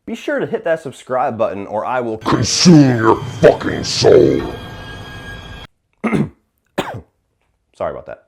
be sure to hit that subscribe button or I will consume your fucking soul. Sorry about that.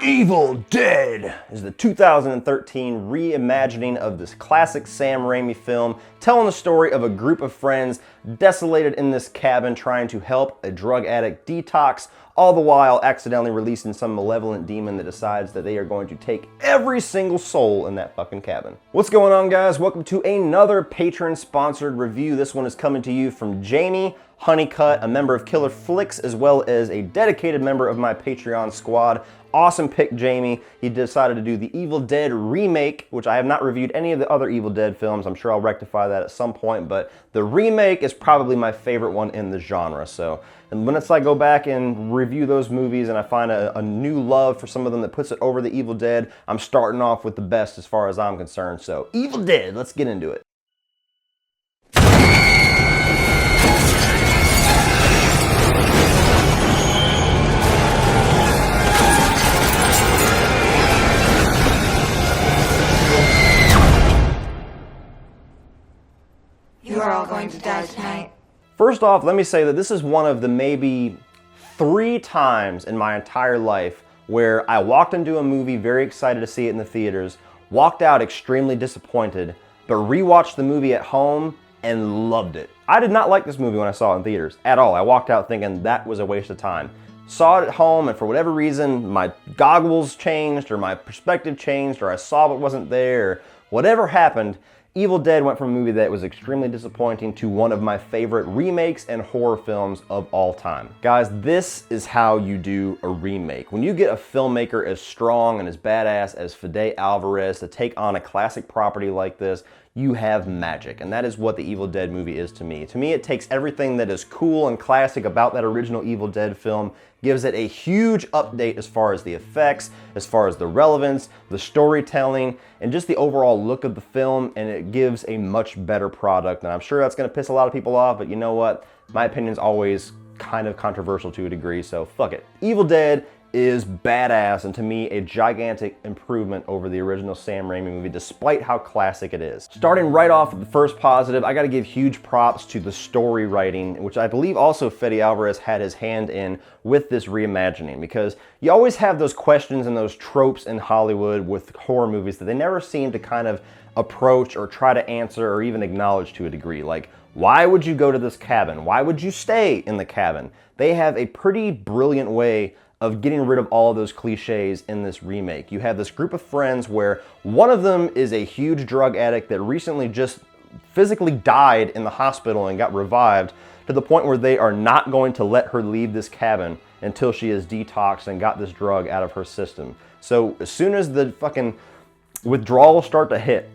Evil Dead is the 2013 reimagining of this classic Sam Raimi film, telling the story of a group of friends desolated in this cabin trying to help a drug addict detox, all the while accidentally releasing some malevolent demon that decides that they are going to take every single soul in that fucking cabin. What's going on, guys? Welcome to another patron-sponsored review. This one is coming to you from Jamie Honeycutt, a member of Killer Flicks, as well as a dedicated member of my Patreon squad. Awesome pick, Jamie. He decided to do the Evil Dead remake, which I have not reviewed any of the other Evil Dead films. I'm sure I'll rectify that at some point, but the remake is probably my favorite one in the genre. So, and when I go back and review those movies and I find a new love for some of them that puts it over the Evil Dead, I'm starting off with the best as far as I'm concerned. So, Evil Dead, let's get into it. You are all going to die tonight. First off, let me say that this is one of the maybe 3 times in my entire life where I walked into a movie very excited to see it in the theaters, walked out extremely disappointed, but rewatched the movie at home and loved it. I did not like this movie when I saw it in theaters at all. I walked out thinking that was a waste of time. Saw it at home, and for whatever reason, my goggles changed, or my perspective changed, or I saw what wasn't there, or whatever happened. Evil Dead went from a movie that was extremely disappointing to one of my favorite remakes and horror films of all time. Guys, this is how you do a remake. When you get a filmmaker as strong and as badass as Fede Alvarez to take on a classic property like this, you have magic, and that is what the Evil Dead movie is to me. To me, it takes everything that is cool and classic about that original Evil Dead film, gives it a huge update as far as the effects, as far as the relevance, the storytelling, and just the overall look of the film, and it gives a much better product. And I'm sure that's gonna piss a lot of people off, but you know what? My opinion is always kind of controversial to a degree, so fuck it. Evil Dead is badass, and to me, a gigantic improvement over the original Sam Raimi movie, despite how classic it is. Starting right off with the first positive, I gotta give huge props to the story writing, which I believe also Fede Alvarez had his hand in with this reimagining, because you always have those questions and those tropes in Hollywood with horror movies that they never seem to kind of approach or try to answer or even acknowledge to a degree. Like, why would you go to this cabin? Why would you stay in the cabin? They have a pretty brilliant way of getting rid of all of those cliches in this remake. You have this group of friends where one of them is a huge drug addict that recently just physically died in the hospital and got revived to the point where they are not going to let her leave this cabin until she is detoxed and got this drug out of her system. So as soon as the fucking withdrawals start to hit,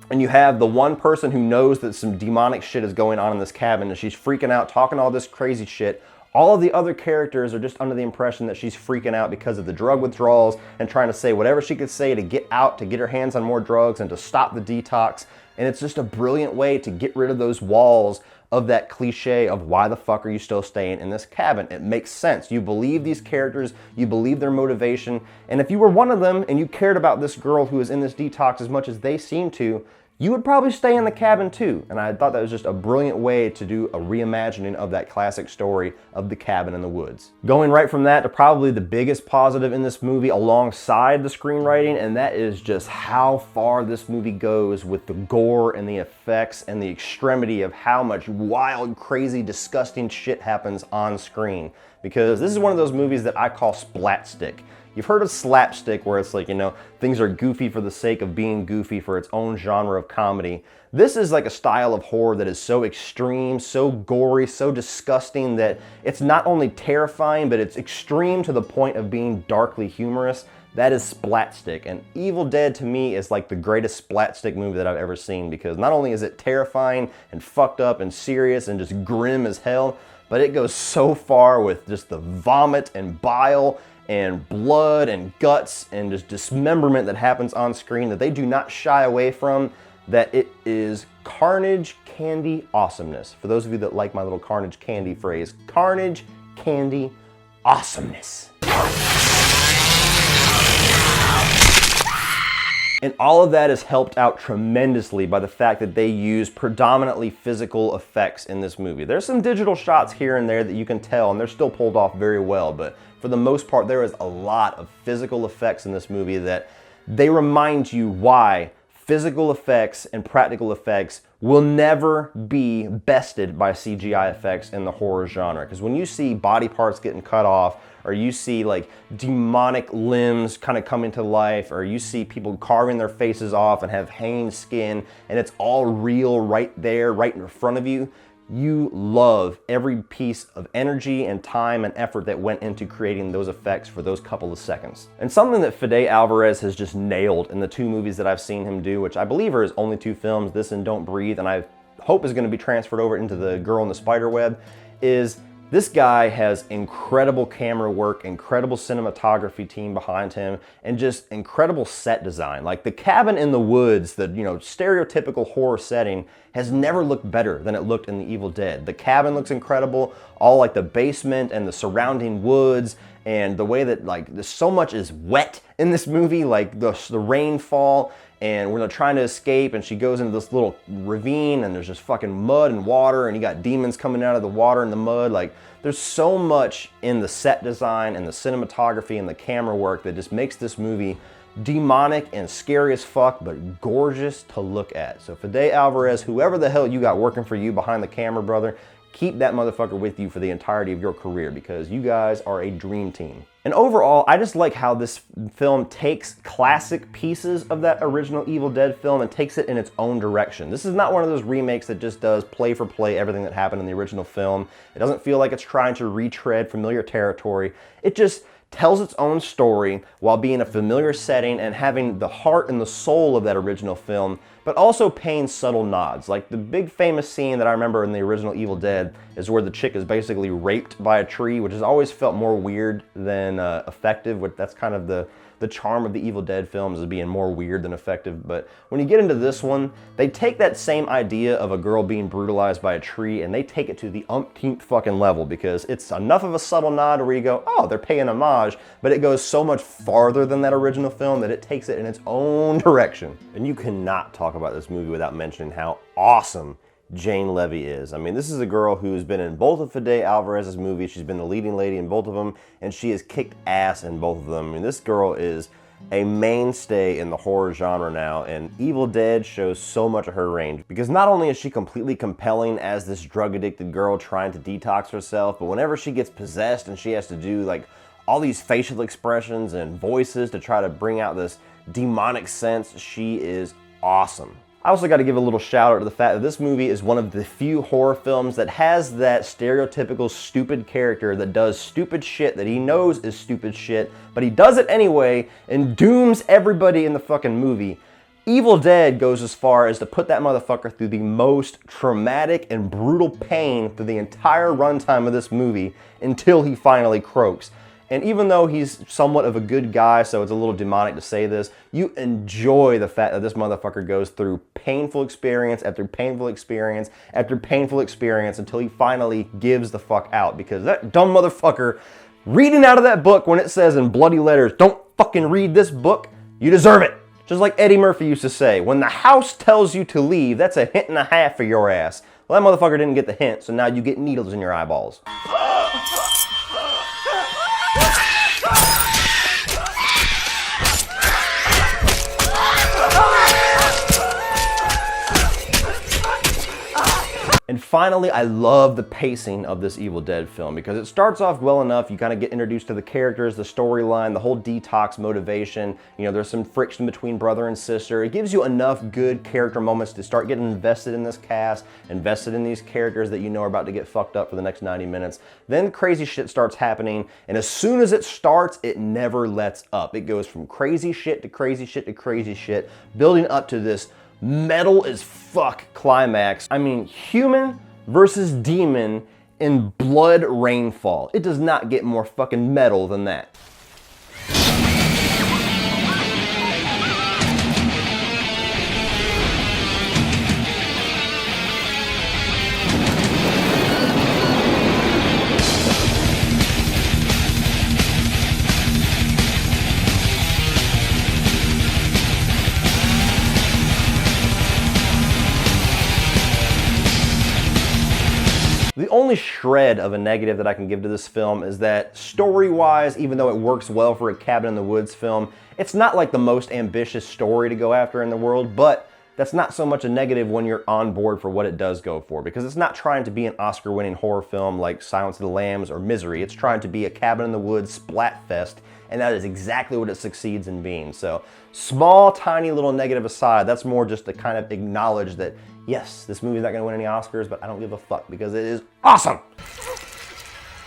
and you have the one person who knows that some demonic shit is going on in this cabin and she's freaking out, talking all this crazy shit, all of the other characters are just under the impression that she's freaking out because of the drug withdrawals and trying to say whatever she could say to get out, to get her hands on more drugs and to stop the detox. And it's just a brilliant way to get rid of those walls of that cliche of why the fuck are you still staying in this cabin? It makes sense. You believe these characters, you believe their motivation, and if you were one of them and you cared about this girl who is in this detox as much as they seem to, you would probably stay in the cabin too. And I thought that was just a brilliant way to do a reimagining of that classic story of the cabin in the woods. Going right from that to probably the biggest positive in this movie alongside the screenwriting, and that is just how far this movie goes with the gore and the effects and the extremity of how much wild, crazy, disgusting shit happens on screen. Because this is one of those movies that I call splatstick. You've heard of slapstick, where it's like, you know, things are goofy for the sake of being goofy for its own genre of comedy. This is like a style of horror that is so extreme, so gory, so disgusting that it's not only terrifying, but it's extreme to the point of being darkly humorous. That is splatstick. And Evil Dead to me is like the greatest splatstick movie that I've ever seen, because not only is it terrifying and fucked up and serious and just grim as hell, but it goes so far with just the vomit and bile and blood and guts and just dismemberment that happens on screen that they do not shy away from. that it is carnage candy awesomeness. For those of you that like my little carnage candy phrase, carnage candy awesomeness. And all of that is helped out tremendously by the fact that they use predominantly physical effects in this movie. There's some digital shots here and there that you can tell, and they're still pulled off very well, but for the most part, there is a lot of physical effects in this movie that they remind you why physical effects and practical effects will never be bested by CGI effects in the horror genre. Because when you see body parts getting cut off, or you see like demonic limbs kind of coming to life, or you see people carving their faces off and have hanging skin, and it's all real right there, right in front of you, you love every piece of energy and time and effort that went into creating those effects for those couple of seconds. And something that Fede Alvarez has just nailed in the 2 movies that I've seen him do, which I believe are his only 2 films, this and Don't Breathe, and I hope is going to be transferred over into The Girl in the Spiderweb, is this guy has incredible camera work, incredible cinematography team behind him, and just incredible set design. Like the cabin in the woods, the stereotypical horror setting, has never looked better than it looked in The Evil Dead. The cabin looks incredible, all like the basement and the surrounding woods, and the way that like there's so much is wet in this movie, like the rainfall, and when they're trying to escape and she goes into this little ravine and there's just fucking mud and water and you got demons coming out of the water and the mud. Like there's so much in the set design and the cinematography and the camera work that just makes this movie demonic and scary as fuck, but gorgeous to look at. So Fede Alvarez, whoever the hell you got working for you behind the camera, brother, keep that motherfucker with you for the entirety of your career, because you guys are a dream team. And overall, I just like how this film takes classic pieces of that original Evil Dead film and takes it in its own direction. This is not one of those remakes that just does play for play everything that happened in the original film. It doesn't feel like it's trying to retread familiar territory. It just tells its own story while being a familiar setting and having the heart and the soul of that original film, but also paying subtle nods. Like the big famous scene that I remember in the original Evil Dead is where the chick is basically raped by a tree, which has always felt more weird than effective. That's kind of the charm of the Evil Dead films, is being more weird than effective. But when you get into this one, they take that same idea of a girl being brutalized by a tree and they take it to the umpteenth fucking level, because it's enough of a subtle nod where you go, oh, they're paying homage, but it goes so much farther than that original film that it takes it in its own direction. And you cannot talk about this movie without mentioning how awesome Jane Levy is. I mean, this is a girl who's been in both of Fede Alvarez's movies. She's been the leading lady in both of them, and she has kicked ass in both of them. I mean, this girl is a mainstay in the horror genre now, and Evil Dead shows so much of her range, because not only is she completely compelling as this drug-addicted girl trying to detox herself, but whenever she gets possessed and she has to do like all these facial expressions and voices to try to bring out this demonic sense, she is awesome. I also got to give a little shout out to the fact that this movie is one of the few horror films that has that stereotypical stupid character that does stupid shit that he knows is stupid shit, but he does it anyway and dooms everybody in the fucking movie. Evil Dead goes as far as to put that motherfucker through the most traumatic and brutal pain through the entire runtime of this movie until he finally croaks. And even though he's somewhat of a good guy, so it's a little demonic to say this, you enjoy the fact that this motherfucker goes through painful experience after painful experience after painful experience until he finally gives the fuck out. Because that dumb motherfucker reading out of that book when it says in bloody letters, don't fucking read this book, you deserve it. Just like Eddie Murphy used to say, when the house tells you to leave, that's a hint and a half for your ass. Well, that motherfucker didn't get the hint, so now you get needles in your eyeballs. And finally, I love the pacing of this Evil Dead film, because it starts off well enough. You kind of get introduced to the characters, the storyline, the whole detox motivation. You know, there's some friction between brother and sister. It gives you enough good character moments to start getting invested in this cast, invested in these characters that you know are about to get fucked up for the next 90 minutes. Then crazy shit starts happening, and as soon as it starts, it never lets up. It goes from crazy shit to crazy shit to crazy shit, building up to this metal as fuck climax. I mean, human versus demon in blood rainfall. It does not get more fucking metal than that. the only shred of a negative that I can give to this film is that story-wise, even though it works well for a cabin in the woods film, it's not like the most ambitious story to go after in the world, but that's not so much a negative when you're on board for what it does go for, because it's not trying to be an Oscar-winning horror film like Silence of the Lambs or Misery. It's trying to be a cabin in the woods splat fest, and that is exactly what it succeeds in being. So, small, tiny little negative aside, that's more just to kind of acknowledge that, yes, this movie's not gonna win any Oscars, but I don't give a fuck because it is awesome!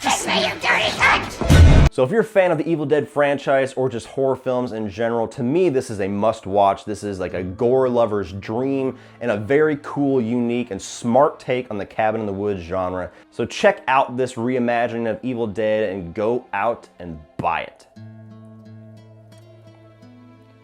Kiss me, you dirty cunt! So if you're a fan of the Evil Dead franchise or just horror films in general, to me this is a must-watch. This is like a gore lover's dream and a very cool, unique, and smart take on the cabin in the woods genre. So check out this reimagining of Evil Dead and go out and buy it.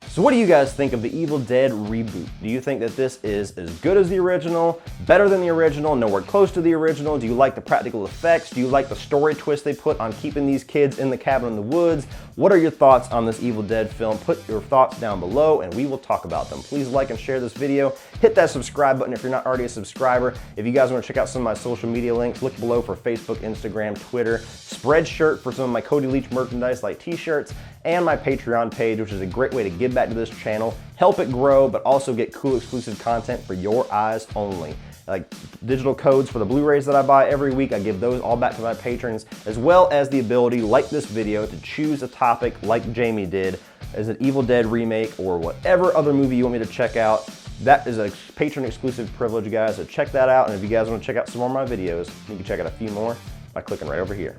So what do you guys think of the Evil Dead reboot? Do you think that this is as good as the original, better than the original, nowhere close to the original? Do you like the practical effects? Do you like the story twist they put on keeping these kids in the cabin in the woods? What are your thoughts on this Evil Dead film? Put your thoughts down below and we will talk about them. Please like and share this video. Hit that subscribe button if you're not already a subscriber. If you guys want to check out some of my social media links, look below for Facebook, Instagram, Twitter, Spreadshirt for some of my Cody Leach merchandise like t-shirts, and my Patreon page, which is a great way to give back to this channel, help it grow, but also get cool exclusive content for your eyes only. Like digital codes for the Blu-rays that I buy every week, I give those all back to my patrons, as well as the ability, like this video, to choose a topic like Jamie did, as an Evil Dead remake or whatever other movie you want me to check out. That is a patron exclusive privilege, guys, so check that out. And if you guys want to check out some more of my videos, you can check out a few more by clicking right over here.